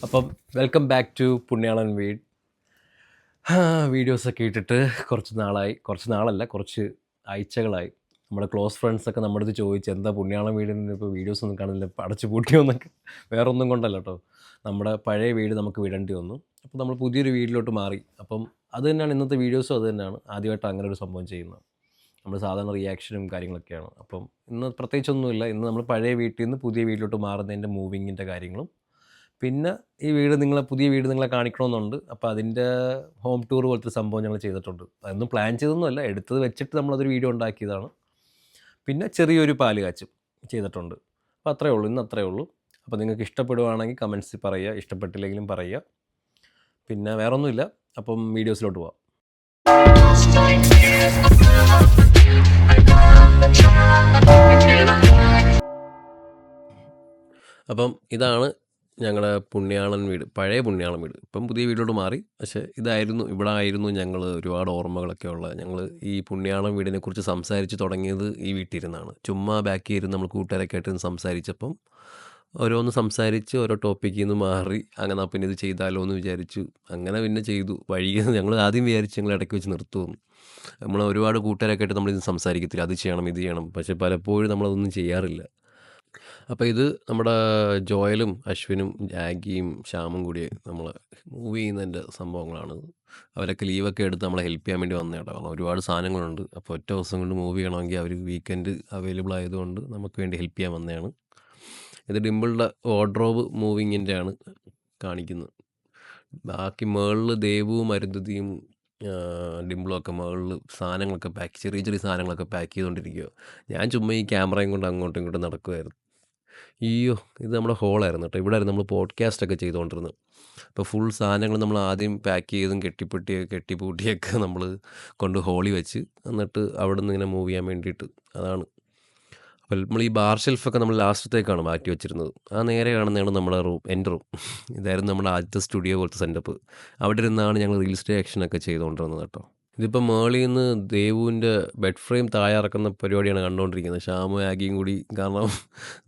അപ്പം welcome back to Punyalan വീട്. വീഡിയോസൊക്കെ ഇട്ടിട്ട് കുറച്ച് ആഴ്ചകളായി. നമ്മുടെ ക്ലോസ് ഫ്രണ്ട്സൊക്കെ നമ്മുടെ അടുത്ത് ചോദിച്ച് എന്താ പുണ്യാളൻ വീടിന് ഇപ്പോൾ വീഡിയോസ് ഒന്നും കാണില്ല, അടച്ചു പൂട്ടിയോന്നൊക്കെ. വേറെ ഒന്നും കൊണ്ടല്ല കേട്ടോ, നമ്മുടെ പഴയ വീട് നമുക്ക് വിടേണ്ടി വന്നു. അപ്പോൾ നമ്മൾ പുതിയൊരു വീട്ടിലോട്ട് മാറി. അപ്പം അത് തന്നെയാണ് ഇന്നത്തെ വീഡിയോസും അത് തന്നെയാണ്. ആദ്യമായിട്ട് അങ്ങനെ ഒരു സംഭവം ചെയ്യുന്നത്. നമ്മൾ സാധാരണ റിയാക്ഷനും കാര്യങ്ങളൊക്കെയാണ്. അപ്പം ഇന്ന് പ്രത്യേകിച്ചൊന്നുമില്ല. ഇന്ന് നമ്മൾ പഴയ വീട്ടിൽ നിന്ന് പുതിയ വീട്ടിലോട്ട് മാറുന്നതിൻ്റെ മൂവിങ്ങിൻ്റെ കാര്യങ്ങളും, പിന്നെ ഈ പുതിയ വീട് നിങ്ങളെ കാണിക്കണമെന്നുണ്ട്. അപ്പോൾ അതിൻ്റെ ഹോം ടൂർ പോലത്തെ സംഭവം ഞങ്ങൾ ചെയ്തിട്ടുണ്ട്. അതൊന്നും പ്ലാൻ ചെയ്തൊന്നുമല്ല, എടുത്തത് വെച്ചിട്ട് നമ്മളതൊരു വീഡിയോ ഉണ്ടാക്കിയതാണ്. പിന്നെ ചെറിയൊരു പാല് കാച്ചും ചെയ്തിട്ടുണ്ട്. അപ്പോൾ അത്രയേ ഉള്ളൂ, ഇന്ന് അത്രയേ ഉള്ളൂ. അപ്പോൾ നിങ്ങൾക്ക് ഇഷ്ടപ്പെടുവാണെങ്കിൽ കമൻസിൽ പറയുക, ഇഷ്ടപ്പെട്ടില്ലെങ്കിലും പറയുക. പിന്നെ വേറൊന്നുമില്ല. അപ്പം വീഡിയോസിലോട്ട് പോവാം. അപ്പം ഇതാണ് ഞങ്ങളുടെ പുണ്യാളൻ വീട്, പഴയ പുണ്യാളൻ വീട്. ഇപ്പം പുതിയ വീട്ടിലോട്ട് മാറി. പക്ഷേ ഇവിടെ ആയിരുന്നു ഞങ്ങൾ ഒരുപാട് ഓർമ്മകളൊക്കെ ഉള്ളത്. ഞങ്ങൾ ഈ പുണ്യാളൻ വീടിനെക്കുറിച്ച് സംസാരിച്ച് തുടങ്ങിയത് ഈ വീട്ടിലിരുന്നാണ്. ചുമ്മാ ബാക്കി ഇരുന്ന് നമ്മൾ കൂട്ടുകാരൊക്കെ ആയിട്ട് സംസാരിച്ചപ്പം ഓരോന്ന് സംസാരിച്ച് ഓരോ ടോപ്പിക്കിൽ നിന്ന് മാറി അങ്ങനെ പിന്നെ ഇത് ചെയ്താലോ എന്ന് വിചാരിച്ചു. അങ്ങനെ പിന്നെ ചെയ്തു. ഞങ്ങൾ ആദ്യം വിചാരിച്ച് ഞങ്ങൾ ഇടയ്ക്ക് വെച്ച് നിർത്തുമെന്ന്. നമ്മൾ ഒരുപാട് കൂട്ടുകാരൊക്കെ ആയിട്ട് നമ്മളിത് സംസാരിക്കത്തില്ല, അത് ചെയ്യണം ഇത് ചെയ്യണം. പക്ഷേ പലപ്പോഴും നമ്മളതൊന്നും ചെയ്യാറില്ല. അപ്പോൾ ഇത് നമ്മുടെ ജോയലും അശ്വിനും ജാഗിയും ശ്യാമും കൂടി നമ്മൾ മൂവ് ചെയ്യുന്നതിൻ്റെ സംഭവങ്ങളാണ്. അവരൊക്കെ ലീവൊക്കെ എടുത്ത് നമ്മളെ ഹെൽപ്പ് ചെയ്യാൻ വേണ്ടി വന്നതാണ്. കാരണം ഒരുപാട് സാധനങ്ങളുണ്ട്. അപ്പോൾ ഒറ്റ ദിവസം കൊണ്ട് മൂവ് ചെയ്യണമെങ്കിൽ അവർ വീക്കെൻഡ് അവൈലബിൾ ആയതുകൊണ്ട് നമുക്ക് വേണ്ടി ഹെൽപ്പ് ചെയ്യാൻ വന്നതാണ്. ഇത് ഡിംപിളുടെ വാർഡ്രോബ് മൂവിങ്ങിൻ്റെയാണ് കാണിക്കുന്നത്. ബാക്കി മുകളിൽ ദേവുവും അരുന്ധതിയും ഡിംപിളും ഒക്കെ മുകളിൽ സാധനങ്ങളൊക്കെ ചെറിയ ചെറിയ സാധനങ്ങളൊക്കെ പാക്ക് ചെയ്തുകൊണ്ടിരിക്കുക. ഞാൻ ചുമ്മാ ഈ ക്യാമറയും കൊണ്ട് അങ്ങോട്ടും ഇങ്ങോട്ടും നടക്കുമായിരുന്നു. അയ്യോ, ഇത് നമ്മുടെ ഹോളായിരുന്നു കേട്ടോ. ഇവിടെ ആയിരുന്നു നമ്മൾ പോഡ്കാസ്റ്റൊക്കെ ചെയ്തുകൊണ്ടിരുന്നത്. അപ്പോൾ ഫുൾ സാധനങ്ങൾ നമ്മൾ ആദ്യം പാക്ക് ചെയ്തും കെട്ടിപ്പൂട്ടിയൊക്കെ നമ്മൾ കൊണ്ട് ഹോളി വെച്ച്, എന്നിട്ട് അവിടെ നിന്ന് ഇങ്ങനെ മൂവ് ചെയ്യാൻ വേണ്ടിയിട്ട്. അതാണ്. അപ്പോൾ നമ്മൾ ഈ ബാർ ഷെൽഫൊക്കെ നമ്മൾ ലാസ്റ്റത്തേക്കാണ് മാറ്റി വെച്ചിരുന്നത്. ആ നേരെ കാണുന്നതാണ് നമ്മുടെ എൻ്റെ റൂം. ഇതായിരുന്നു നമ്മുടെ ആദ്യത്തെ സ്റ്റുഡിയോ പോലത്തെ സെറ്റപ്പ്. അവിടെ ഇരുന്നാണ് ഞങ്ങൾ റീൽസ് റിയാക്ഷനൊക്കെ ചെയ്തുകൊണ്ടിരുന്നത് കേട്ടോ. ഇതിപ്പോൾ മേളിൽ നിന്ന് ദേവുവിൻ്റെ ബെഡ് ഫ്രെയിം താഴെ ഇറക്കുന്ന പരിപാടിയാണ് കണ്ടുകൊണ്ടിരിക്കുന്നത്, ശ്യാമും ആഗിയും കൂടി. കാരണം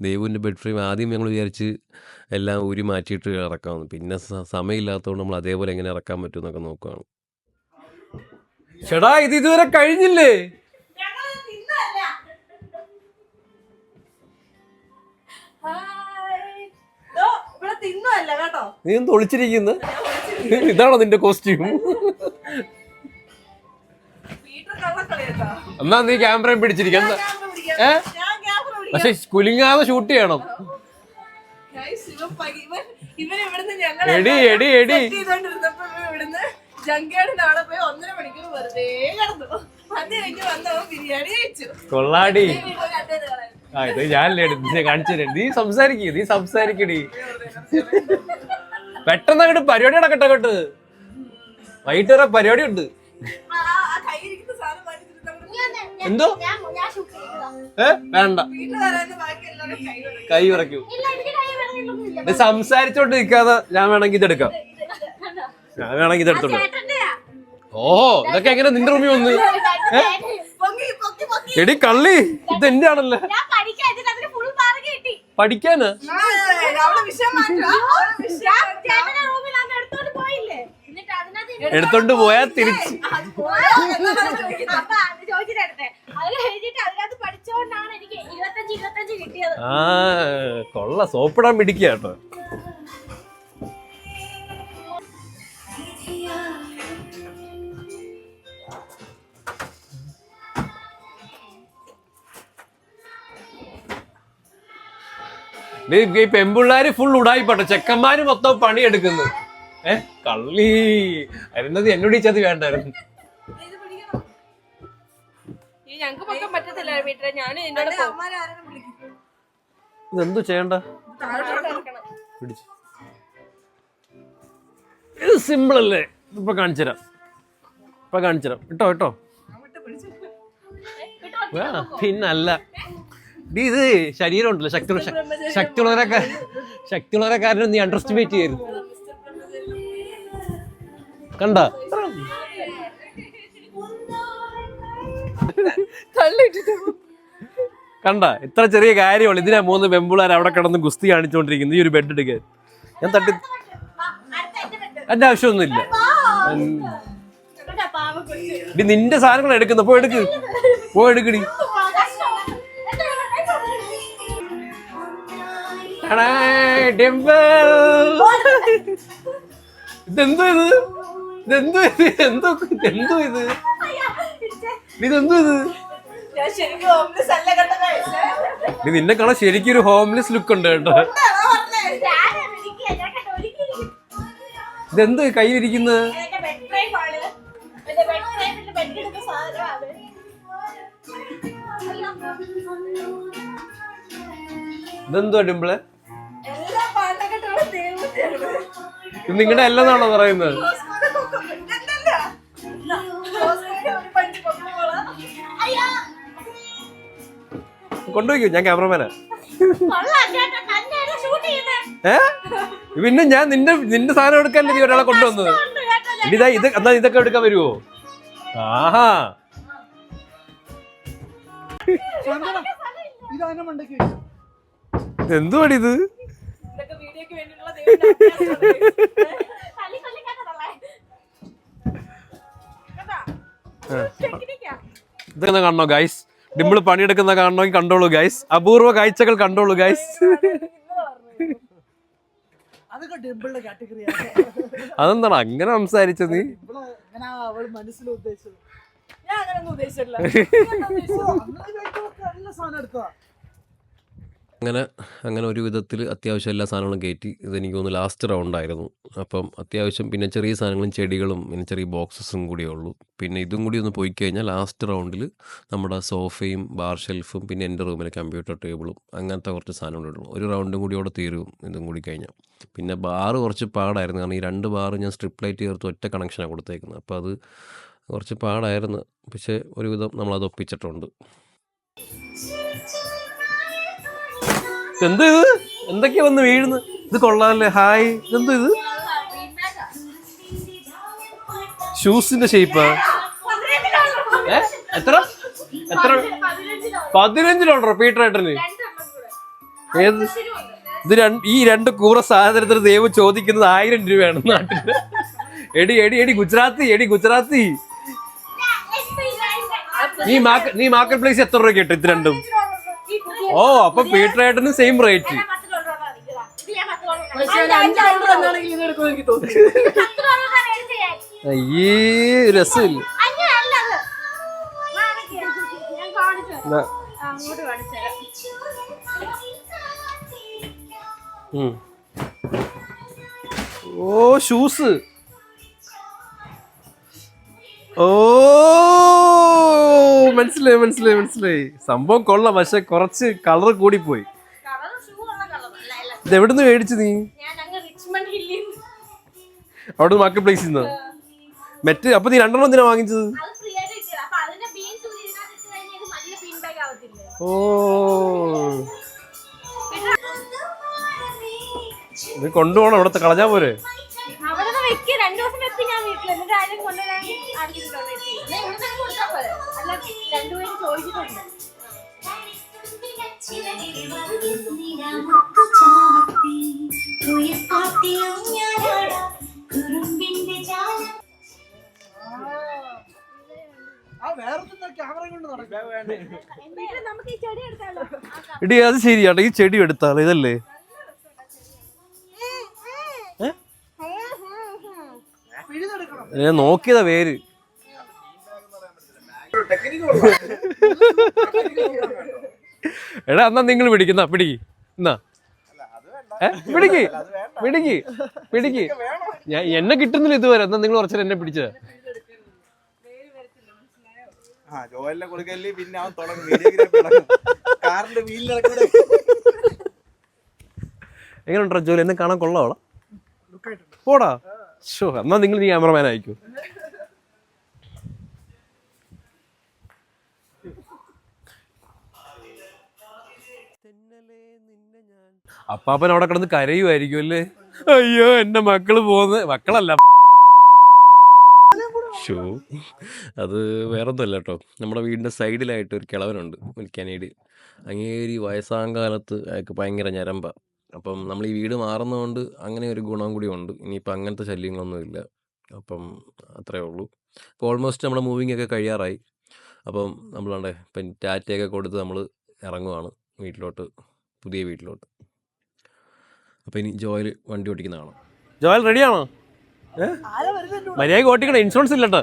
ദേവുവിൻ്റെ ബെഡ് ഫ്രെയിം ആദ്യം ഞങ്ങൾ വിചാരിച്ച് എല്ലാം ഊരി മാറ്റിയിട്ട് ഇറക്കാമെന്ന്. പിന്നെ സമയമില്ലാത്തതുകൊണ്ട് നമ്മൾ അതേപോലെ എങ്ങനെ ഇറക്കാൻ പറ്റുമെന്നൊക്കെ നോക്കുകയാണ്. ചേട്ടാ, ഇത് ഇതുവരെ കഴിഞ്ഞില്ലേ? നീ ഒന്ന് ഒളിച്ചിരിക്കുന്നു. ഇതാണോ നിന്റെ കോസ്റ്റ്യൂം? എന്നാ നീ ക്യാമറയും പിടിച്ചിരിക്കും. പക്ഷെ കുലുങ്ങാതെ ഷൂട്ട് ചെയ്യണം. എടി എടി എടി കൊള്ളാടി. ആ, ഇത് ഞാനല്ലേ കാണിച്ചു. നീ സംസാരിക്കടി. പെട്ടെന്ന് അങ്ങോട്ട് പരിപാടി നടക്കട്ടെ കേട്ട്. വൈകിട്ട് വരെ പരിപാടി ഉണ്ട്. എന്തോ വേണ്ട, കൈ വിറയ്ക്കൂ. സംസാരിച്ചോണ്ട് നിൽക്കാതെ ഞാൻ വേണമെങ്കിൽ ഇതെടുക്കാം. ഇതെടുത്തോണ്ട്. ഓഹോ, ഇതൊക്കെ എങ്ങനെ നിന്റെ റൂമിൽ വന്ന്? എടി കള്ളി, ഇത് എന്റെ ആണല്ലോ. പഠിക്കാന് എടുത്തോണ്ട് പോയാ തിരിച്ച്. ആ കൊള്ള, സോപ്പിടാൻ പിടിക്കുക കേട്ടോ. ഈ പെമ്പിള്ളാര് ഫുൾ ഉടായിപ്പോട്ടെ, ചെക്കന്മാര് മൊത്തം പണിയെടുക്കുന്നു. കള്ളി അരുന്നത് എന്നോട് ചതി വേണ്ടായിരുന്നു. ഇതെന്തു ചെയ്യണ്ട? ഇത് സിമ്പിൾ അല്ലേ? ഇപ്പൊ കാണിച്ചുതരാം. ഇട്ടോ. പിന്നല്ല, ഇത് ശരീരം ഉണ്ടല്ലോ, ശക്തിയുള്ളവരെക്കാരനും നീ അണ്ടർ എസ്റ്റിമേറ്റ് ചെയ്യരുത്. കണ്ട കണ്ട ഇത്ര ചെറിയ കാര്യമുള്ളൂ. ഇതിനാ 3 പെമ്പിള്ളാർ അവിടെ കിടന്ന് ഗുസ്തി കാണിച്ചോണ്ടിരിക്കുന്നു ഈ ഒരു ബെഡ് എടുക്കാൻ. ഞാൻ അതിന്റെ ആവശ്യമൊന്നുമില്ല. നിന്റെ സാധനങ്ങൾ എടുക്കുന്ന എടുക്കടി. ഇതെന്തോ നിന്നെ കാണാൻ ശരിക്കും ഒരു ഹോംലെസ് ലുക്ക് ഉണ്ട് കേട്ടോ. ഇതെന്ത് കയ്യിലിരിക്കുന്നത്? ഇതെന്തുവാ ഡിംപിള്? ഇത് നിങ്ങളുടെ അല്ലെന്നാണോ പറയുന്നത്? കൊണ്ടുപോയിക്കോ, ഞാൻ ക്യാമറമാനാ. പിന്നെ ഞാൻ നിന്റെ സാധനം എടുക്കാനല്ലേ നീ ഒരാളെ കൊണ്ടുവന്നത്? എന്നാ ഇതൊക്കെ എടുക്കാൻ വരുവോ? ആഹാ, എന്തുവാടി ഇത്? ഇതൊക്കെ കാണണോ ഗൈസ്? ഡിംപിള് പണിയെടുക്കുന്ന കാണണമെങ്കിൽ കണ്ടോളൂ ഗൈസ്. അപൂർവ കാഴ്ചകൾ കണ്ടോളൂ ഗൈസ്. അതെന്താണ് അങ്ങനെ സംസാരിച്ചത് നീ? അങ്ങനെ ഒരു വിധത്തിൽ അത്യാവശ്യം എല്ലാ സാധനങ്ങളും കയറ്റി. ഇതെനിക്ക് തോന്നുന്നു ലാസ്റ്റ് റൗണ്ടായിരുന്നു. അപ്പം അത്യാവശ്യം പിന്നെ ചെറിയ സാധനങ്ങളും ചെടികളും പിന്നെ ചെറിയ ബോക്സസും കൂടിയേ ഉള്ളൂ. പിന്നെ ഇതും കൂടി ഒന്ന് പോയി കഴിഞ്ഞാൽ ലാസ്റ്റ് റൗണ്ടിൽ നമ്മുടെ സോഫയും ബാർ ഷെൽഫും പിന്നെ എൻ്റെ റൂമിലെ കമ്പ്യൂട്ടർ ടേബിളും അങ്ങനത്തെ കുറച്ച് സാധനങ്ങളുള്ളൂ. ഒരു റൗണ്ടും കൂടി അവിടെ തീരും ഇതും കൂടി കഴിഞ്ഞാൽ. പിന്നെ ബാറ് കുറച്ച് പാടായിരുന്നു, കാരണം ഈ 2 ബാറ് ഞാൻ സ്ട്രിപ്പ് ലൈറ്റ് ചേർത്ത് ഒറ്റ കണക്ഷനാണ് കൊടുത്തേക്കുന്നത്. അപ്പോൾ അത് കുറച്ച് പാടായിരുന്നു. പക്ഷേ ഒരുവിധം നമ്മളത് ഒപ്പിച്ചിട്ടുണ്ട്. എന്ത് ഇത്? എന്തൊക്കെയാ വന്ന് വീഴുന്നു? ഇത് കൊള്ളാല്ലേ? ഹായ്, ഇതെന്ത് ഇത്? ഷൂസിന്റെ ഷേപ്പാ? എത്ര $15 പീറ്റർ ഏട്ടന്? ഏത് ഇത്? ഈ 2 കൂറ സാധനത്തിന് ദൈവം ചോദിക്കുന്നത് 1000 രൂപയാണ് നാട്ടില്. എടി ഗുജറാത്തി. നീ മാർക്കറ്റ് പ്ലേസ് എത്ര രൂപ കേട്ടോ ഇത് രണ്ടും? ഓ, അപ്പൊ പീറ്റർ ഏട്ടന് സെയിം റേറ്റ്. അയ്യേ, രസമില്ല. ഓ, ഷൂസ്. ഓ, മനസ്സിലായി. സംഭവം കൊള്ളാം, പക്ഷെ കുറച്ച് കളർ കൂടിപ്പോയി. ഇത് എവിടുന്ന് മേടിച്ചു നീ? അവിടെ മാർക്കറ്റ് പ്ലേസിൽ നിന്ന് മെറ്റ്. അപ്പൊ നീ 2 എന്തിനാ വാങ്ങിച്ചത്? ഓ, ഇത് കൊണ്ടുപോകണം, അവിടത്തെ കളഞ്ഞാ പോരെ? ഇടി, അത് ശരിയാട്ടോ. ഈ ചെടി എടുത്താലോ? ഇതല്ലേ ഞാൻ നോക്കിയതാ പേര്. എടാ, എന്നാ നിങ്ങൾ പിടിക്കുന്ന പിടിക്ക്. എന്നാ പിടിക്ക്. എന്നെ കിട്ടുന്നില്ല ഇതുവരെ. എന്നാ നിങ്ങൾ കുറച്ചു എന്നെ പിടിച്ച. എങ്ങനെയുണ്ടോ ജോലി? എന്നെ കാണാൻ കൊള്ളാവളാ? പോടാ. ഷോ, എന്നാ നിങ്ങൾ നീ ക്യാമറമാൻ ആയിക്കോ. അപ്പാപ്പൻ അവിടെ കിടന്ന് കരയുമായിരിക്കും അല്ലേ? അയ്യോ, എന്റെ മക്കള് മക്കളല്ല. ഷോ, അത് വേറൊന്നുമല്ല കേട്ടോ. നമ്മുടെ വീടിൻ്റെ സൈഡിലായിട്ട് ഒരു കിളവനുണ്ട്, മുൽക്കാനേടി. അങ്ങേരി വയസ്സാം കാലത്ത് അയാൾക്ക് ഭയങ്കര ഞരമ്പ. അപ്പം നമ്മൾ ഈ വീട് മാറുന്നതുകൊണ്ട് അങ്ങനെ ഒരു ഗുണം കൂടി ഉണ്ട്. ഇനിയിപ്പോൾ അങ്ങനത്തെ ശല്യങ്ങളൊന്നുമില്ല. അപ്പം അത്രയേ ഉള്ളൂ. ഇപ്പോൾ ഓൾമോസ്റ്റ് നമ്മുടെ മൂവിങ് ഒക്കെ കഴിയാറായി. അപ്പം നമ്മളാണ്ടേ ഇപ്പം ടാറ്റയൊക്കെ കൊടുത്ത് നമ്മൾ ഇറങ്ങുവാണ് വീട്ടിലോട്ട്, പുതിയ വീട്ടിലോട്ട്. അപ്പോൾ ഇനി ജോയൽ വണ്ടി ഓടിക്കുന്നതാണ്. ജോയൽ റെഡിയാണോ? മര്യാദയ്ക്ക് ഓട്ടിക്കണേ, ഇൻഷുറൻസ് ഇല്ലട്ടോ.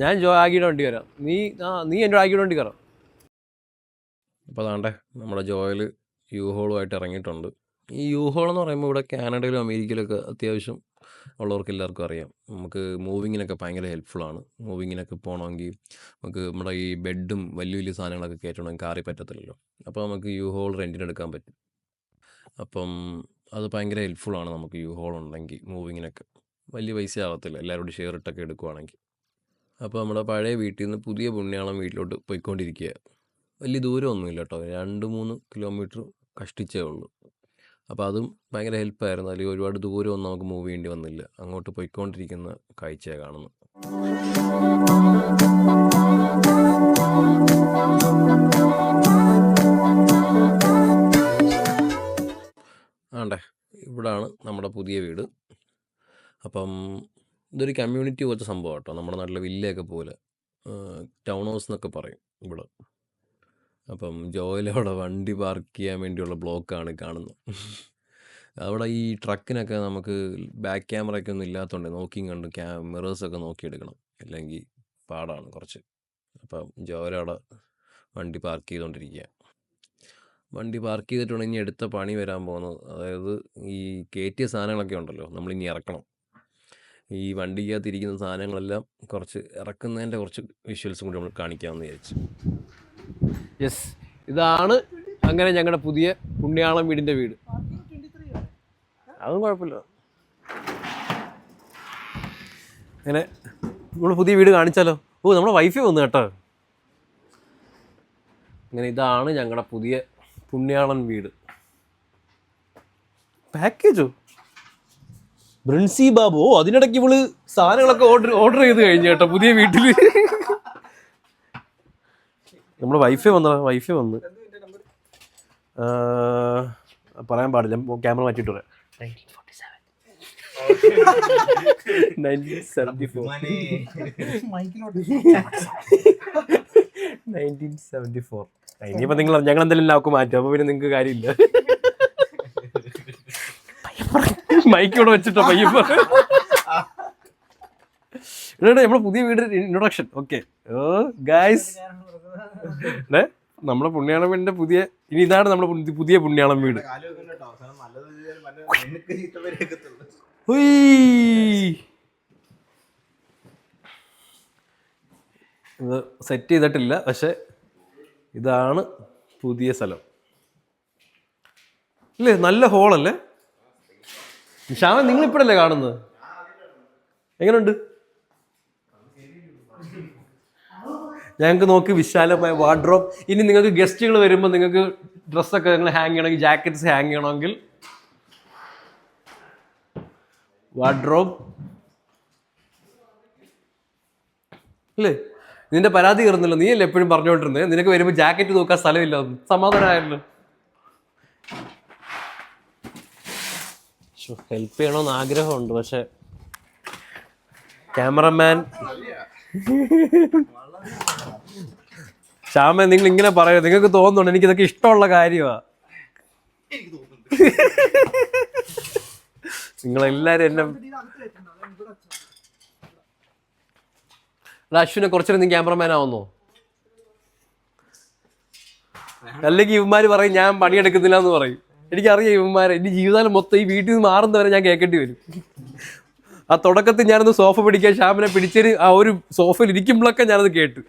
ഞാൻ ആഗിയുടെ വണ്ടി കയറാം, നീ എൻ്റെ ആഗിയുടെ വണ്ടി കയറാം. അപ്പോൾ അതാണ്ടേ നമ്മുടെ ജോയൽ യു-ഹോളുമായിട്ട് ഇറങ്ങിയിട്ടുണ്ട്. ഈ യു-ഹോൾ എന്ന് പറയുമ്പോൾ ഇവിടെ കാനഡയിലും അമേരിക്കയിലൊക്കെ അത്യാവശ്യം ഉള്ളവർക്ക് എല്ലാവർക്കും അറിയാം. നമുക്ക് മൂവിങ്ങിനൊക്കെ ഭയങ്കര ഹെൽപ്ഫുള്ളാണ്. മൂവിങ്ങിനൊക്കെ പോകണമെങ്കിൽ നമുക്ക് നമ്മുടെ ഈ ബെഡും വലിയ വലിയ സാധനങ്ങളൊക്കെ കയറ്റണമെങ്കിൽ കാറിൽ പറ്റത്തില്ലല്ലോ. അപ്പോൾ നമുക്ക് യു-ഹോൾ റെൻറ്റിനെടുക്കാൻ പറ്റും. അപ്പം അത് ഭയങ്കര ഹെൽപ്ഫുള്ളാണ് നമുക്ക് യു-ഹോൾ ഉണ്ടെങ്കിൽ. മൂവിങ്ങിനൊക്കെ വലിയ പൈസ ആവത്തില്ല, എല്ലാവരോടും ഷെയർ ഇട്ടൊക്കെ എടുക്കുവാണെങ്കിൽ. അപ്പോൾ നമ്മുടെ പഴയ വീട്ടിൽ നിന്ന് പുതിയ പുണ്യാളം വീട്ടിലോട്ട് പോയിക്കൊണ്ടിരിക്കുക. വലിയ ദൂരമൊന്നുമില്ല കേട്ടോ, 2-3 കിലോമീറ്റർ കഷ്ടിച്ചേ ഉള്ളൂ. അപ്പോൾ അതും ഭയങ്കര ഹെൽപ്പായിരുന്നു. അല്ലെങ്കിൽ ഒരുപാട് ദൂരമൊന്നും നമുക്ക് മൂവ് ചെയ്യേണ്ടി വന്നില്ല. അങ്ങോട്ട് പോയിക്കൊണ്ടിരിക്കുന്ന കാഴ്ചയാണ് കാണുന്നത്. ആണ്ടേ ഇവിടാണ് നമ്മുടെ പുതിയ വീട്. അപ്പം ഇതൊരു കമ്മ്യൂണിറ്റി പോലത്തെ സംഭവം കേട്ടോ, നമ്മുടെ നാട്ടിലെ വില്ലയൊക്കെ പോലെ, ടൗൺ ഹൗസ് എന്നൊക്കെ പറയും ഇവിടെ. അപ്പം ജോയിലവിടെ വണ്ടി പാർക്ക് ചെയ്യാൻ വേണ്ടിയുള്ള ബ്ലോക്കാണ് കാണുന്നത്. അവിടെ ഈ ട്രക്കിനൊക്കെ നമുക്ക് ബാക്ക് ക്യാമറയൊക്കെ ഒന്നും ഇല്ലാത്തതുകൊണ്ട് നോക്കിയും കണ്ട് മിറേഴ്സൊക്കെ നോക്കിയെടുക്കണം, അല്ലെങ്കിൽ പാടാണ് കുറച്ച്. അപ്പം ജോയിലവിടെ വണ്ടി പാർക്ക് ചെയ്തുകൊണ്ടിരിക്കുക. വണ്ടി പാർക്ക് ചെയ്തിട്ടുണ്ടെങ്കിൽ ഇനി അടുത്ത പണി വരാൻ പോകുന്നത്, അതായത് ഈ കയറ്റിയ സാധനങ്ങളൊക്കെ ഉണ്ടല്ലോ നമ്മളിനി ഇറക്കണം. ഈ വണ്ടിക്കകത്തിരിക്കുന്ന സാധനങ്ങളെല്ലാം കുറച്ച് ഇറക്കുന്നതിൻ്റെ കുറച്ച് വിഷ്വൽസും കൂടി നമ്മൾ കാണിക്കാമെന്ന് വിചാരിച്ചു. യെസ്, ഇതാണ് അങ്ങനെ ഞങ്ങളുടെ പുതിയ പുണ്യാളം വീടിൻ്റെ വീട്. അതും കുഴപ്പമില്ല. അങ്ങനെ നമ്മൾ പുതിയ വീട് കാണിച്ചാലോ? ഓ, നമ്മുടെ വൈഫൈ വന്നു കേട്ടോ. അങ്ങനെ ഇതാണ് ഞങ്ങളുടെ പുതിയ പുണ്യാളൻ വീട്. പാക്കേജോ ബ്രിൻസി ബാബു. ഓ, അതിനിടയ്ക്ക് ഇവള് സാധനങ്ങളൊക്കെ ഓർഡർ ചെയ്ത് കഴിഞ്ഞു കേട്ടോ പുതിയ വീട്ടിൽ. നമ്മുടെ വൈഫൈ വന്ന് പറയാൻ പാടില്ല, ക്യാമറ മാറ്റിയിട്ട് പറയാം. 1974. ഇനിയിപ്പോൾ ഞങ്ങൾ എന്തെങ്കിലും ലാക്ക് മാറ്റും, അപ്പോൾ പിന്നെ നിങ്ങൾക്ക് കാര്യമില്ല. മൈക്കോടെ വെച്ചിട്ടോ പയ്യപ്പ. നമ്മുടെ പുതിയ വീട് ഇൻട്രൊഡക്ഷൻ. ഓക്കെ ഗായ്സ്, നമ്മുടെ പുണ്യാളം വീടിന്റെ പുതിയ, ഇനി ഇതാണ് നമ്മുടെ പുതിയ പുണ്യാളം വീട്. ഇത് സെറ്റ് ചെയ്തിട്ടില്ല, പക്ഷെ ഇതാണ് പുതിയ സ്ഥലം അല്ലേ? നല്ല ഹോളല്ലേ ശ്യാമൻ? നിങ്ങളിപ്പോഴല്ലേ കാണുന്നത്? എങ്ങനെയുണ്ട്? ഞങ്ങൾക്ക് നോക്കി വിശാലമായ വാർഡ്രോബ്. ഇനി നിങ്ങൾക്ക് ഗസ്റ്റുകൾ വരുമ്പോൾ നിങ്ങൾക്ക് ഡ്രസ്സൊക്കെ നിങ്ങൾ ഹാങ് ചെയ്യണമെങ്കിൽ, ജാക്കറ്റ്സ് ഹാങ് ചെയ്യണമെങ്കിൽ വാർഡ്രോബ് അല്ലേ? നിന്റെ പരാതി കയറുന്നില്ല, നീ അല്ലേ എപ്പോഴും പറഞ്ഞുകൊണ്ടിരുന്നത് നിനക്ക് വരുമ്പോൾ ജാക്കറ്റ് നോക്കാൻ സ്ഥലമില്ല. സമാധാനമായല്ലോ. ഹെൽപ്പ് ചെയ്യണമെന്ന് ആഗ്രഹമുണ്ട്, പക്ഷെ ക്യാമറമാൻ ശ്യാമ നിങ്ങൾ ഇങ്ങനെ പറയൂ. നിങ്ങൾക്ക് തോന്നുന്നുണ്ട് എനിക്കിതൊക്കെ ഇഷ്ടമുള്ള കാര്യമാണ്. നിങ്ങളെല്ലാരും എന്നെ അശ്വിനെ കുറച്ചു നീ ക്യാമറമാൻ ആവുന്നോ? അല്ലെങ്കിൽ ഇവന്മാര് പറയും ഞാൻ പണിയെടുക്കുന്നില്ല എന്ന് പറയും. എനിക്കറിയാം ഇവന്മാരെ, എന്റെ ജീവിതകാലം മൊത്തം ഈ വീട്ടിൽ നിന്ന് മാറുന്നവരെ ഞാൻ കേൾക്കേണ്ടി വരും. ആ തുടക്കത്തിൽ ഞാനൊന്ന് സോഫ പിടിക്കാൻ ശ്യാമിനെ പിടിച്ചൊരു ആ ഒരു സോഫയിൽ ഇരിക്കുമ്പോഴൊക്കെ ഞാനത് കേട്ടു.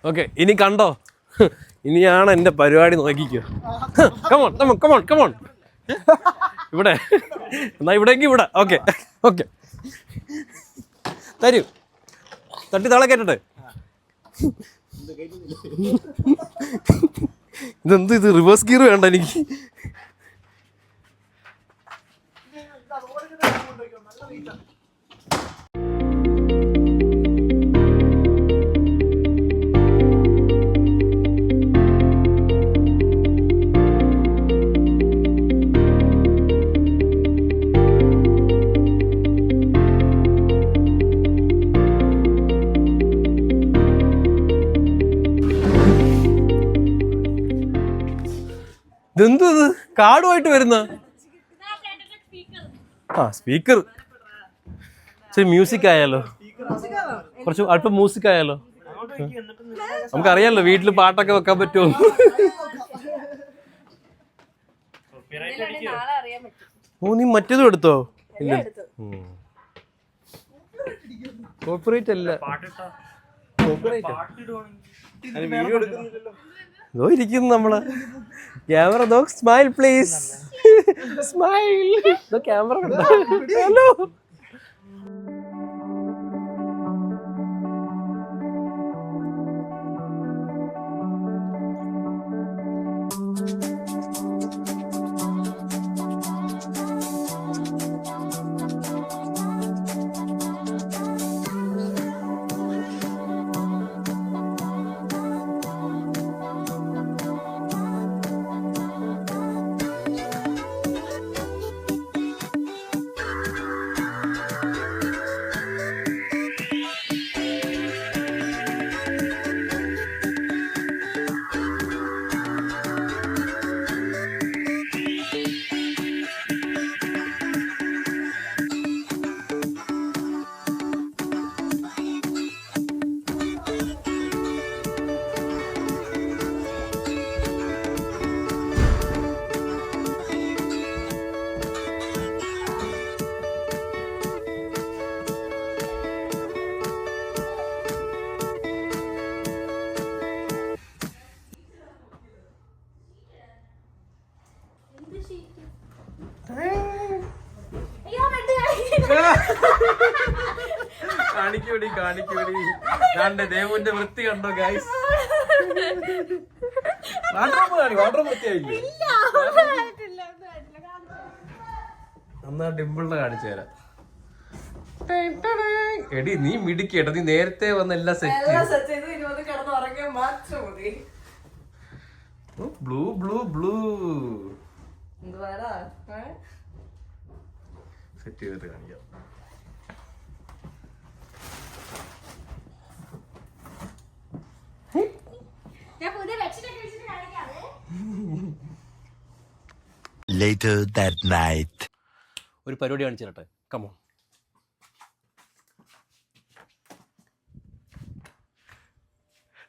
ഓക്കെ, ഇനി കണ്ടോ? ഇനിയാണ് എന്റെ പരിപാടി. നോക്കിക്കോ. Come on come on come on come on. ഇവിടെ എന്നാ ഇവിടേക്ക് ഇവിടെ. ഓക്കെ ഓക്കെ, തരൂ. തട്ടി താളെ കേട്ടെ. ഇതെന്ത് ഇത്? റിവേഴ്സ് ഗിയർ വേണ്ട എനിക്ക്. ഇതെന്തത് കാർഡുമായിട്ട് വരുന്ന സ്പീക്കർ. ശരി, മ്യൂസിക് ആയാലോ, കുറച്ച് അല്പം മ്യൂസിക് ആയാലോ. നമുക്കറിയാലോ വീട്ടിൽ പാട്ടൊക്കെ വെക്കാൻ പറ്റുമോ. ഓ, നീ മറ്റേതും എടുത്തോ? ഇല്ല, കോപ്പറേറ്റ് അല്ല. ഇതോ ഇരിക്കുന്നു നമ്മള്. ക്യാമറ നോക്ക്, സ്മൈൽ പ്ലീസ്, സ്മൈൽ. ഇതോ ക്യാമറ കണ്ടോ? ഹലോ. കാണിക്കൂടി കണ്ടേ ദേവുന്റെ വൃത്തി കണ്ടോ ഗൈസ്. വാട്ടർ വൃത്തിയായില്ലേ? എന്നാ ഡിമ്പിളിനെ കാണിച്ചു തരാം. എടി നീ മിടിക്കേട്ടോ, നീ നേരത്തെ വന്ന എല്ലാം set. Blue blue blue set ചെയ്തിട്ട് കാണിക്കാം. Later that night. ഒരു പരിപാടി കാണിച്ചു തരട്ടെ. Come on.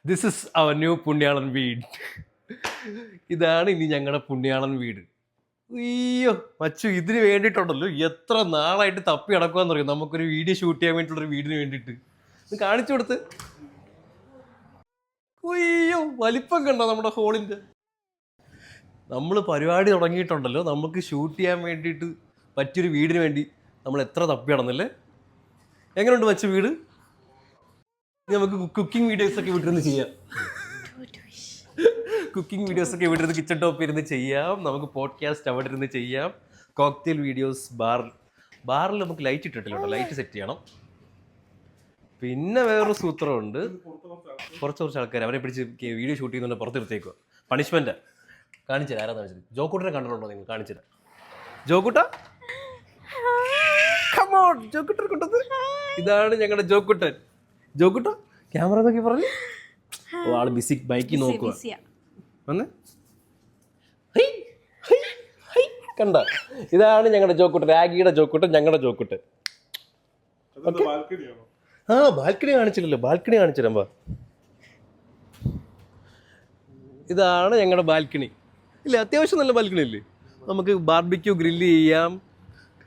This is our new പുണ്യാളൻ വീട്. ഇതാണ് ഇനി ഞങ്ങളുടെ പുണ്യാളൻ വീട്. അയ്യോ മച്ചു, ഇതിന് വേണ്ടിയിട്ടുണ്ടല്ലോ എത്ര നാളായിട്ട് തപ്പി നടക്കുവാന്ന് പറയും നമുക്കൊരു വീഡിയോ ഷൂട്ട് ചെയ്യാൻ വേണ്ടിയിട്ടുള്ളൊരു വീടിന് വേണ്ടിയിട്ട്. ഇത് കാണിച്ചു കൊടുത്ത്. അയ്യോ വലിപ്പം കണ്ടോ നമ്മുടെ ഹോളിൻ്റെ. നമ്മൾ പരിപാടി തുടങ്ങിയിട്ടുണ്ടല്ലോ, നമുക്ക് ഷൂട്ട് ചെയ്യാൻ വേണ്ടിയിട്ട് പറ്റിയൊരു വീടിന് വേണ്ടി നമ്മൾ എത്ര തപ്പി നടന്നല്ലേ. എങ്ങനെയുണ്ട് മച്ചു വീട്? നമുക്ക് കുക്കിംഗ് വീഡിയോസൊക്കെ വീട്ടിലിരുന്ന് ചെയ്യാം. കുക്കിംഗ് വീഡിയോസൊക്കെ വീട്ടിലിരുന്ന് കിച്ചൺ ടോപ്പ് ഇരുന്ന് ചെയ്യാം. നമുക്ക് പോഡ്കാസ്റ്റ് അവിടെ ഇരുന്ന് ചെയ്യാം. കോക്ടെയിൽ വീഡിയോസ് ബാറിൽ നമുക്ക് ലൈറ്റ് ഇട്ടിട്ടില്ല, ലൈറ്റ് സെറ്റ് ചെയ്യണം. പിന്നെ വേറൊരു സൂത്രമുണ്ട്, കുറച്ച് ആൾക്കാർ അവരെ പിടിച്ച് വീഡിയോ ഷൂട്ട് ചെയ്യുന്നുണ്ട് പുറത്ത് നിർത്തിയേക്കുക. പണിഷ്മെന്റ് കാണിച്ചില്ല. ആരാന്ന് വെച്ചത് ജോക്കൂട്ടനെ കണ്ടിട്ടുണ്ടോ നിങ്ങൾ? കാണിച്ചില്ല. ജോക്കൂട്ട, ജോക്കൂട്ടൻ കൊണ്ടത്. ഇതാണ് ഞങ്ങളുടെ ജോക്കൂട്ടൻ. ജോക്കൂട്ട ക്യാമറ നോക്കി പറഞ്ഞു. ആള് ബിസി ബൈക്കിൽ നോക്കുക. കണ്ട, ഇതാണ് ഞങ്ങളുടെ ജോക്കൂട്ടൻ. രാഗിയുടെ ജോക്കൂട്ടൻ, ഞങ്ങളുടെ ജോക്കൂട്ടൻ. ആ ബാൽക്കണി കാണിച്ചില്ലല്ലോ, ബാൽക്കണി കാണിച്ചു തരാം. ഇതാണ് ഞങ്ങളുടെ ബാൽക്കണി. ഇല്ല, അത്യാവശ്യം നല്ല ബാൽക്കണി ഇല്ലേ? നമുക്ക് ബാർബിക്യൂ ഗ്രില്ല് ചെയ്യാം,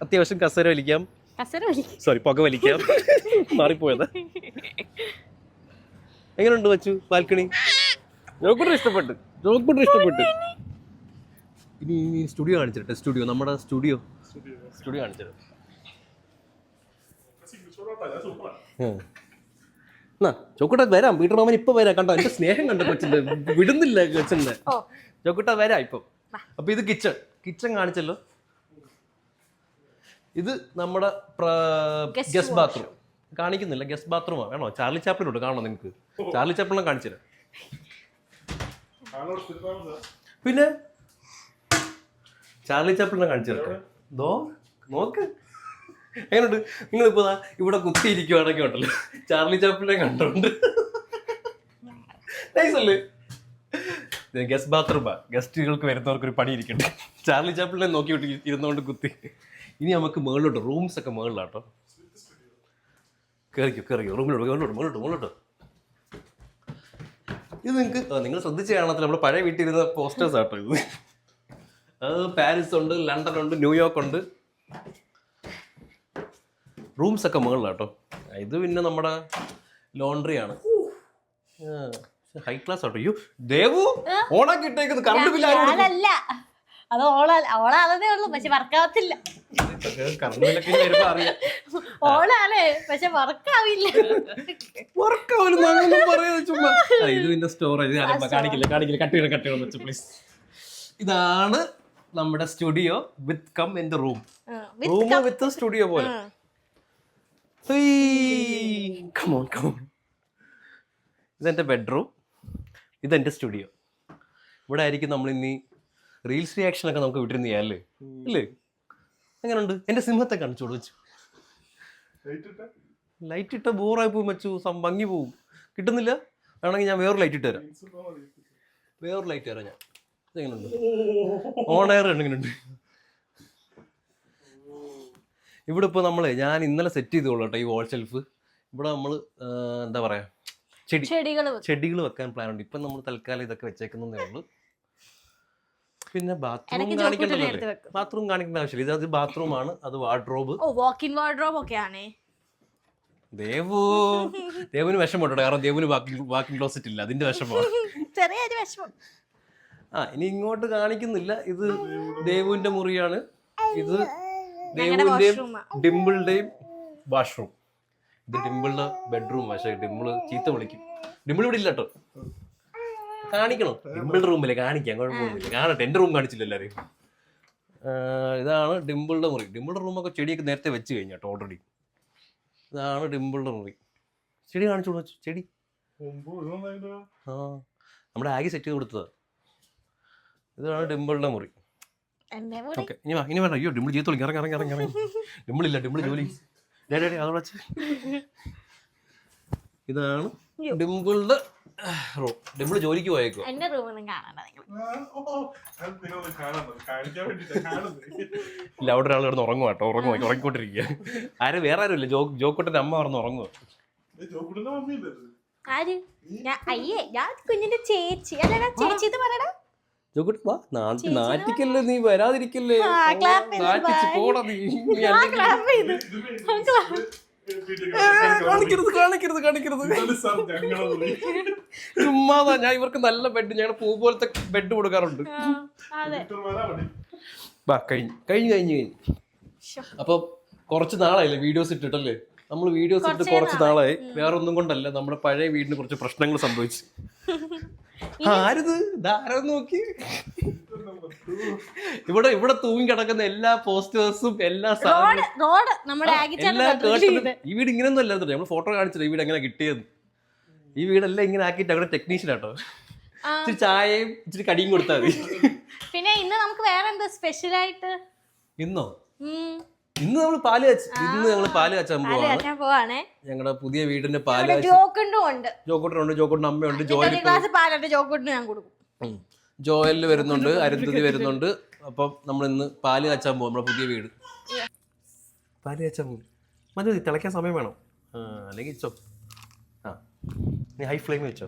അത്യാവശ്യം കസേര വലിക്കാം, സോറി പുക വലിക്കാം. മാറിപ്പോയതാ. എങ്ങനെയുണ്ട് വച്ചു ബാൽക്കണി? ജോക്കൂട്ടർ ഇഷ്ടപ്പെട്ടു. ഇനി സ്റ്റുഡിയോ കാണിച്ചിട്ടെ. സ്റ്റുഡിയോ, നമ്മുടെ സ്റ്റുഡിയോ കാണിച്ചിട്ട്. ചോക്കൂട്ട വരാം, വീട്ടിൽ മാമൻ ഇപ്പൊ വരാം. കണ്ടോ എന്റെ സ്നേഹം കണ്ടോ കൊച്ചിന്റെ, വിടുന്നില്ല കൊച്ചിന്റെ. ചോക്കൂട്ട വരാം ഇപ്പം. അപ്പൊ ഇത് കിച്ചൺ കാണിച്ചല്ലോ. ഇത് നമ്മുടെ ഗസ്റ്റ് ബാത്റൂം കാണിക്കുന്നില്ല. ഗസ്റ്റ് ബാത്റൂമാണ് വേണോ? ചാർലി ചാപ്ലിനുണ്ട്, കാണോ നിങ്ങൾക്ക്? ചാർലി ചാപ്ലിനെ കാണിച്ചു തരാം. പിന്നെ ചാർലി ചാപ്ലിനെ കാണിച്ചു തരട്ടെ. ദോ നോക്ക് എങ്ങനെയുണ്ട്. നിങ്ങളിപ്പോ ഇവിടെ കുത്തിയിരിക്കുവാണെങ്കിൽ ഉണ്ടല്ലോ ചാർലി ചാപ്ലിനെ കണ്ടോണ്ട് നൈസല്ലേ? ഗസ്റ്റ് ബാത്റൂമാ, ഗസ്റ്റുകൾക്ക് വരുന്നവർക്ക് ഒരു പണി ഇരിക്കട്ടെ. ചാർലി ചാപ്ലിനെ നോക്കി വിട്ട് ഇരുന്നോണ്ട് കുത്തി. ഇനി നമുക്ക് മുകളിലോട്ട്, റൂംസ് ഒക്കെ മുകളിലാട്ടോ. കയറിക്കോ മുകളിലോട്ട്. ഇത് നിങ്ങൾ ശ്രദ്ധിച്ച് കാണത്തില്ല, നമ്മുടെ പഴയ വീട്ടിലിരുന്ന പോസ്റ്റേഴ്സ് ആട്ടോ ഇത്. പാരീസ് ഉണ്ട്, ലണ്ടൻ ഉണ്ട്, ന്യൂയോർക്ക് ഉണ്ട്. റൂംസ് ഒക്കെ മുകളിലാട്ടോ. ഇത് പിന്നെ നമ്മുടെ ലോണ്ടറി ആണ്. ഹൈ ക്ലാസ് ആട്ടോ. അയ്യോ ദേവു ഓണാക്കി ഇട്ടേക്കുന്നത് കറണ്ട് ബില്ല് അത് ഓളാണതേ ഉള്ളൂ, പക്ഷെ വർക്കാവത്തില്ല. കറണ്ട് ബില്ലൊക്കെ വരുമ്പോ അറിയാം. ഓളാണ് പക്ഷെ വർക്കാവില്ല. ചുമ്മാ ഇത് പിന്നെ സ്റ്റോറേജ് കാണിക്കില്ല. കട്ട് ചെയ്യണം വെച്ചു പ്ലീസ്. ഇതാണ് നമ്മുടെ studio with come in the room with studio പോലെ. ഇതെന്റെ ബെഡ്റൂം, ഇതെന്റെ സ്റ്റുഡിയോ. ഇവിടെ ആയിരിക്കും നമ്മൾ ഇനി റീൽസ് റിയാക്ഷൻ ഒക്കെ നമുക്ക് വിട്ടിരുന്ന് ചെയ്യാല്ലേ അല്ലേ? എങ്ങനെയുണ്ട്? എന്റെ സിംഹത്തെ കാണിച്ചോളൂ വെച്ചു. ലൈറ്റ് ഇട്ട ബോറായി പോകും വെച്ചു, ഭംഗി പോവും. കിട്ടുന്നില്ല വേണമെങ്കിൽ ഞാൻ വേറൊരു ലൈറ്റ് ഇട്ട് തരാം. ഞാൻ ഇതെങ്ങനെയുണ്ട്? ഓൺ എയർ എങ്ങനെയുണ്ട്? ഇവിടെ ഇപ്പോൾ ഞാൻ ഇന്നലെ സെറ്റ് ചെയ്തോളൂ കേട്ടോ ഈ വാൾ ഷെൽഫ്. ഇവിടെ നമ്മൾ എന്താ പറയാ ചെടികൾ വെക്കാൻ പ്ലാൻ ഉണ്ട്. ഇപ്പം നമ്മൾ തൽക്കാലം ഇതൊക്കെ വെച്ചേക്കുന്നതേ ഉള്ളൂ. പിന്നെ ബാത്റൂം കാണിക്കേണ്ടതല്ലേ? ബാത്റൂം കാണിക്കേണ്ട ആവശ്യമില്ല. ഇത് ബാത്റൂമാണ്, അത് വാർഡ്രോബ്. ദേവുന് വിഷമമുണ്ടോ? കാരണം ദേവുന് വാക്കിംഗ് ക്ലോസറ്റ് ഇല്ല, അതിന്റെ വിഷമമാണ്. ചെറിയൊരു വിഷമം. ഇനി ഇങ്ങോട്ട് കാണിക്കുന്നില്ല. ഇത് ദേവുവിന്റെ മുറിയാണ്. ഇത് ദേവുവിന്റെയും ഡിംപിളുടെയും വാഷ്റൂം. ഇത് ഡിംപിളുടെ ബെഡ്റൂം. പക്ഷേ ഡിംപിള് ചീത്ത വിളിക്കും. ഡിംപിൾ ഇവിടെ ഇല്ല കേട്ടോ, കാണിക്കണം. ഡിംപിളുടെ റൂമിലെ കാണിക്കാം, കുഴപ്പമൊന്നുമില്ല. കാണട്ടെ, എന്റെ റൂം കാണിച്ചില്ല എല്ലാവരും. ഇതാണ് ഡിംപിളുടെ മുറി. ഡിംപിളുടെ റൂമൊക്കെ ചെടിയൊക്കെ നേരത്തെ വെച്ച് കഴിഞ്ഞു കേട്ടോ ഓൾറെഡി. ഇതാണ് ഡിംപിളുടെ മുറി. ചെടി കാണിച്ചോളൂ. ചെടി നമ്മുടെ ആകെ സെറ്റ് ചെയ്ത് കൊടുത്തത്. ഇതാണ് ഡിംപിളുടെ മുറി. ഓക്കെ ഇനി വേണ്ട. അയ്യോ ഡിംപിൾ ചീത്ത വിളിക്കും. ഇറങ്ങി. ഡിംപിളില്ല, ഡിംപിൾ ജോലി അതോടെ. ഇതാണ് ഡിംപിളുടെ റൂം. ഡിംപിൾ ജോലിക്ക് പോയേക്കോ. എന്റെ റൂമൊന്നും കാണണ്ട. ഇല്ല, അവിടെ ഒരാൾ കിടന്ന് ഉറങ്ങുക കേട്ടോ. ഉറങ്ങിക്കൊണ്ടിരിക്കുക. വേറെ ആരും ഇല്ല. ജോക്കുട്ടന്റെ അമ്മ പറഞ്ഞ് ഉറങ്ങുക. ആര്? ഞാൻ കുഞ്ഞിന്റെ ചേച്ചി. അല്ല ചേച്ചി ഇത് പറയടാ. ജോക്കുട്ട വാ, നാട്ടിക്കല്ലേ നീ, വരാതിരിക്കല്ലേ. പോടാ നീ. കാണിക്കരുത്. ചുമ്മാതാ. ഞാൻ ഇവർക്ക് നല്ല ബെഡ്, ഞങ്ങളുടെ പൂ പോലത്തെ ബെഡ് കൊടുക്കാറുണ്ട്. കഴിഞ്ഞു. അപ്പൊ കുറച്ച് നാളായില്ലേ വീഡിയോസ് ഇട്ടിട്ടല്ലേ? നമ്മൾ വീഡിയോസ് ഇട്ട് കുറച്ച് നാളായി. വേറെ ഒന്നും കൊണ്ടല്ല, നമ്മുടെ പഴയ വീടിന് കുറച്ച് പ്രശ്നങ്ങൾ സംഭവിച്ചു. ആരിത്? ധാരാളം നോക്കി. ഇവിടെ തൂങ്ങി കിടക്കുന്ന എല്ലാ പോസ്റ്റേഴ്സും എല്ലാ ഈ വീട് ഇങ്ങനെയൊന്നും അല്ല. നമ്മൾ ഫോട്ടോ കാണിച്ചില്ല ഈ വീട് എങ്ങനെ കിട്ടിയത്. ഈ വീടെല്ലാം ഇങ്ങനെ ആക്കിയിട്ട് അവിടെ ടെക്നീഷ്യൻ ആട്ടോ. ഇച്ചിരി ചായയും ഇച്ചിരി കടിയും കൊടുത്താൽ മതി. പിന്നെ ഇന്ന് നമുക്ക് വേറെ എന്താ സ്പെഷ്യൽ ആയിട്ട്? ഇന്ന് നമ്മൾ പാല് കാച്ചാൻ പോവാണ്. ഞങ്ങളുടെ പുതിയ വീടിന്റെ പാല്. ജോക്കുട്ടുണ്ട്, അമ്മയുണ്ട്, ജോയലിന് വരുന്നുണ്ട്, അരുന്ധതി വരുന്നുണ്ട്. അപ്പം നമ്മൾ ഇന്ന് പാല് കാച്ചാൻ പോകും. നമ്മുടെ പുതിയ വീട് പാല് കാച്ചാൻ പോകും. മതി, തിളയ്ക്കാൻ സമയം വേണം. അല്ലെങ്കിൽ വെച്ചോ. നീ ഹൈ ഫ്ലെയിം വെച്ചോ.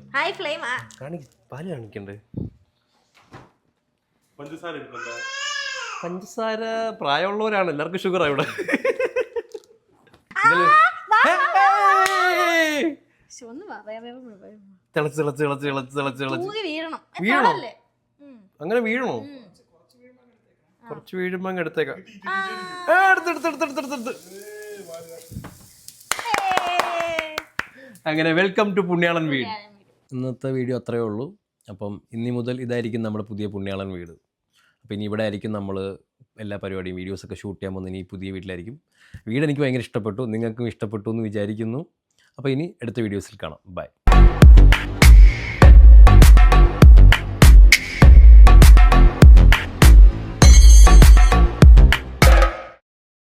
പാല് കാണിക്കണ്ടേ? പഞ്ചസാര പ്രായമുള്ളവരാണ്, എല്ലാവർക്കും ഷുഗറാ ഇവിടെ. വീഴണോ? അങ്ങനെ വീഴണോ? കുറച്ച് വീഴുമ്പോ അങ്ങ് എടുത്തേക്കാം. അങ്ങനെ വെൽക്കം ടു പുണ്യാളൻ വീട്. ഇന്നത്തെ വീഡിയോ അത്രയേ ഉള്ളൂ. അപ്പം ഇനി മുതൽ ഇതായിരിക്കും നമ്മുടെ പുതിയ പുണ്യാളൻ വീട്. അപ്പോൾ ഇനി ഇവിടെ ആയിരിക്കും നമ്മൾ എല്ലാ പരിപാടിയും വീഡിയോസൊക്കെ ഷൂട്ട് ചെയ്യാൻ പോകുന്നത് ഇനി ഈ പുതിയ വീട്ടിലായിരിക്കും. വീട് എനിക്ക് ഭയങ്കര ഇഷ്ടപ്പെട്ടു, നിങ്ങൾക്കും ഇഷ്ടപ്പെട്ടു എന്ന് വിചാരിക്കുന്നു. അപ്പോൾ ഇനി അടുത്ത വീഡിയോസിൽ കാണാം. ബൈ.